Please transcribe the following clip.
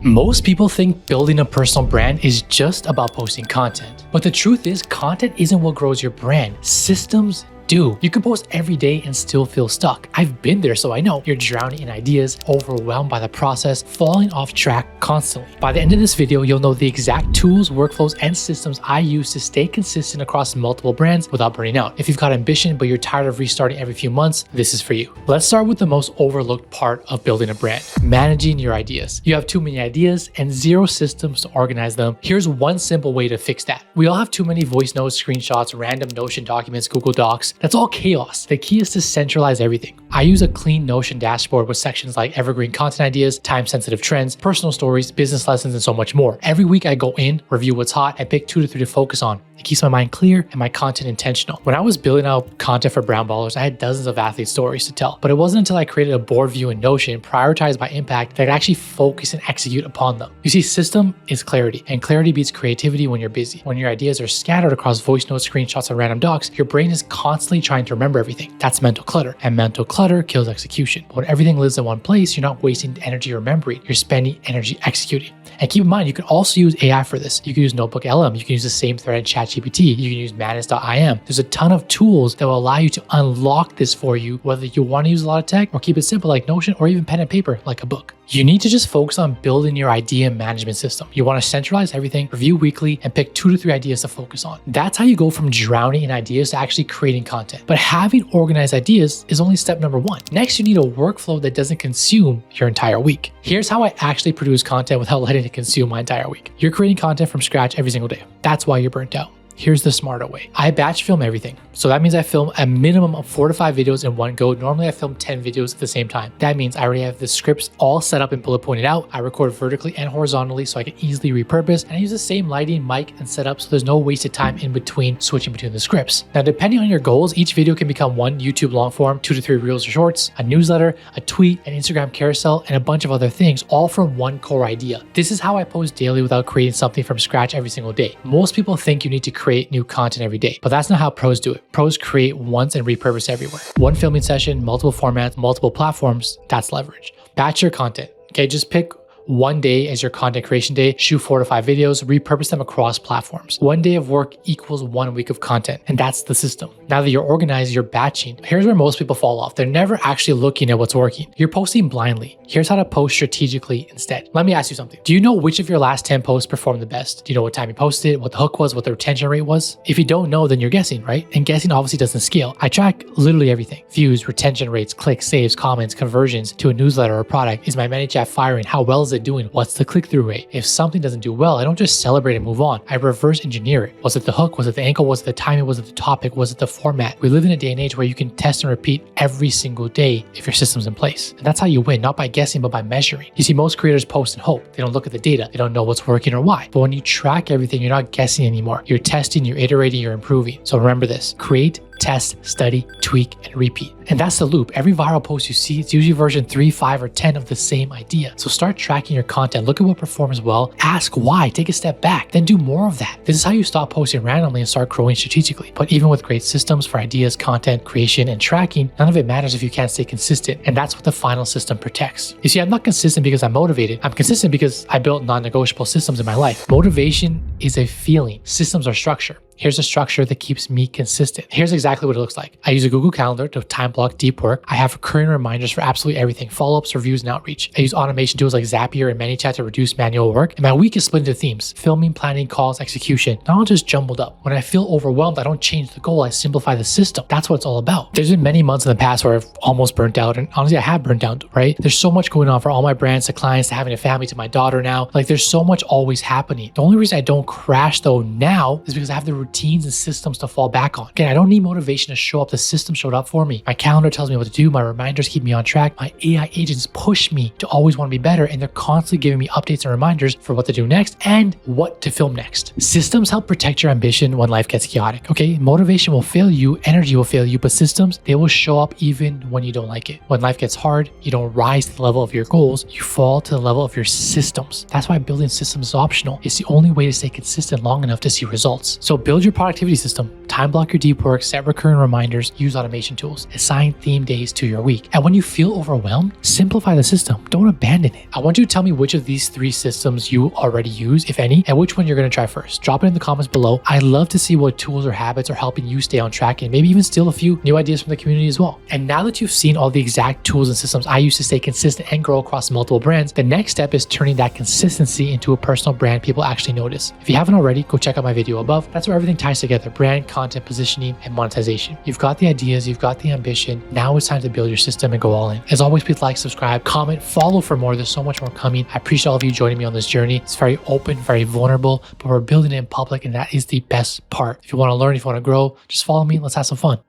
Most people think building a personal brand is just about posting content. But the truth is, content isn't what grows your brand. Systems do. You can post every day and still feel stuck. I've been there, so I know. You're drowning in ideas, overwhelmed by the process, falling off track constantly. By the end of this video, you'll know the exact tools, workflows, and systems I use to stay consistent across multiple brands without burning out. If you've got ambition, but you're tired of restarting every few months, this is for you. Let's start with the most overlooked part of building a brand: managing your ideas. You have too many ideas and zero systems to organize them. Here's one simple way to fix that. We all have too many voice notes, screenshots, random Notion documents, Google Docs. That's all chaos. The key is to centralize everything. I use a clean Notion dashboard with sections like evergreen content ideas, time-sensitive trends, personal stories, business lessons, and so much more. Every week I go in, review what's hot, and pick 2 to 3 to focus on. It keeps my mind clear and my content intentional. When I was building out content for Brown Ballers, I had dozens of athlete stories to tell, but it wasn't until I created a board view in Notion, prioritized by impact, that I could actually focus and execute upon them. You see, system is clarity, and clarity beats creativity when you're busy. When your ideas are scattered across voice notes, screenshots, and random docs, your brain is constantly trying to remember everything. That's mental clutter, and mental clutter kills execution. When everything lives in one place, you're not wasting energy remembering, you're spending energy executing. And keep in mind, you can also use AI for this. You can use Notebook LM, you can use the same thread in ChatGPT, you can use manus.im. There's a ton of tools that will allow you to unlock this for you, whether you want to use a lot of tech or keep it simple like Notion, or even pen and paper like a book. You need to just focus on building your idea management system. You want to centralize everything, review weekly, and pick 2 to 3 ideas to focus on. That's how you go from drowning in ideas to actually creating content. But having organized ideas is only step number 1. Next, you need a workflow that doesn't consume your entire week. Here's how I actually produce content without letting it consume my entire week. You're creating content from scratch every single day. That's why you're burnt out. Here's the smarter way. I batch film everything. So that means I film a minimum of 4 to 5 videos in one go. Normally I film 10 videos at the same time. That means I already have the scripts all set up and bullet pointed out. I record vertically and horizontally so I can easily repurpose, and I use the same lighting, mic, and setup so there's no wasted time in between switching between the scripts. Now, depending on your goals, each video can become one YouTube long form, 2 to 3 reels or shorts, a newsletter, a tweet, an Instagram carousel, and a bunch of other things, all from one core idea. This is how I post daily without creating something from scratch every single day. Most people think you need to create new content every day, but that's not how pros do it. Pros create once and repurpose everywhere. One filming session, multiple formats, multiple platforms, that's leverage. Batch your content. Okay, just pick one day as your content creation day, shoot 4 to 5 videos, repurpose them across platforms. One day of work equals 1 week of content, and that's the system. Now that you're organized, you're batching. Here's where most people fall off. They're never actually looking at what's working. You're posting blindly. Here's how to post strategically instead. Let me ask you something. Do you know which of your last 10 posts performed the best? Do you know what time you posted, what the hook was, what the retention rate was? If you don't know, then you're guessing, right? And guessing obviously doesn't scale. I track literally everything: views, retention rates, clicks, saves, comments, conversions to a newsletter or product. Is my ManyChat firing? How well is it doing? What's the click-through rate? If something doesn't do well, I don't just celebrate and move on. I reverse engineer it. Was it the hook? Was it the ankle? Was it the timing? Was it the topic? Was it the format? We live in a day and age where you can test and repeat every single day if your system's in place. And that's how you win, not by guessing, but by measuring. You see, most creators post and hope. They don't look at the data. They don't know what's working or why. But when you track everything, you're not guessing anymore. You're testing, you're iterating, you're improving. So remember this: create, test, study, tweak, and repeat. And that's the loop. Every viral post you see, it's usually version 3, 5, or 10 of the same idea. So start tracking your content. Look at what performs well. Ask why. Take a step back. Then do more of that. This is how you stop posting randomly and start growing strategically. But even with great systems for ideas, content creation, and tracking, none of it matters if you can't stay consistent. And that's what the final system protects. You see, I'm not consistent because I'm motivated. I'm consistent because I built non-negotiable systems in my life. Motivation is a feeling. Systems are structure. Here's a structure that keeps me consistent. Here's exactly what it looks like. I use a Google Calendar to time block deep work. I have recurring reminders for absolutely everything: follow-ups, reviews, and outreach. I use automation tools like Zapier and ManyChat to reduce manual work. And my week is split into themes: filming, planning, calls, execution. Not all just jumbled up. When I feel overwhelmed, I don't change the goal. I simplify the system. That's what it's all about. There's been many months in the past where I've almost burnt out. And honestly, I have burnt out, right? There's so much going on for all my brands, to clients, to having a family, to my daughter now. Like, there's so much always happening. The only reason I don't crash though now is because I have the routines and systems to fall back on. Again, I don't need motivation to show up. The system showed up for me. My calendar tells me what to do. My reminders keep me on track. My AI agents push me to always want to be better, and they're constantly giving me updates and reminders for what to do next and what to film next. Systems help protect your ambition when life gets chaotic, okay? Motivation will fail you, energy will fail you, but systems, they will show up even when you don't like it. When life gets hard, you don't rise to the level of your goals, you fall to the level of your systems. That's why building systems is optional. It's the only way to stay consistent long enough to see results. So build Build your productivity system. Time block your deep work, set recurring reminders, use automation tools, assign theme days to your week. And when you feel overwhelmed, simplify the system. Don't abandon it. I want you to tell me which of these 3 systems you already use, if any, and which one you're going to try first. Drop it in the comments below. I'd love to see what tools or habits are helping you stay on track and maybe even steal a few new ideas from the community as well. And now that you've seen all the exact tools and systems I use to stay consistent and grow across multiple brands, the next step is turning that consistency into a personal brand people actually notice. If you haven't already, go check out my video above. That's where everything ties together: brand, content, positioning, and monetization. You've got the ideas, you've got the ambition. Now it's time to build your system and go all in. As always, please like, subscribe, comment, follow for more. There's so much more coming. I appreciate all of you joining me on this journey. It's very open, very vulnerable, but we're building it in public, and that is the best part. If you want to learn, if you want to grow, just follow me. Let's have some fun.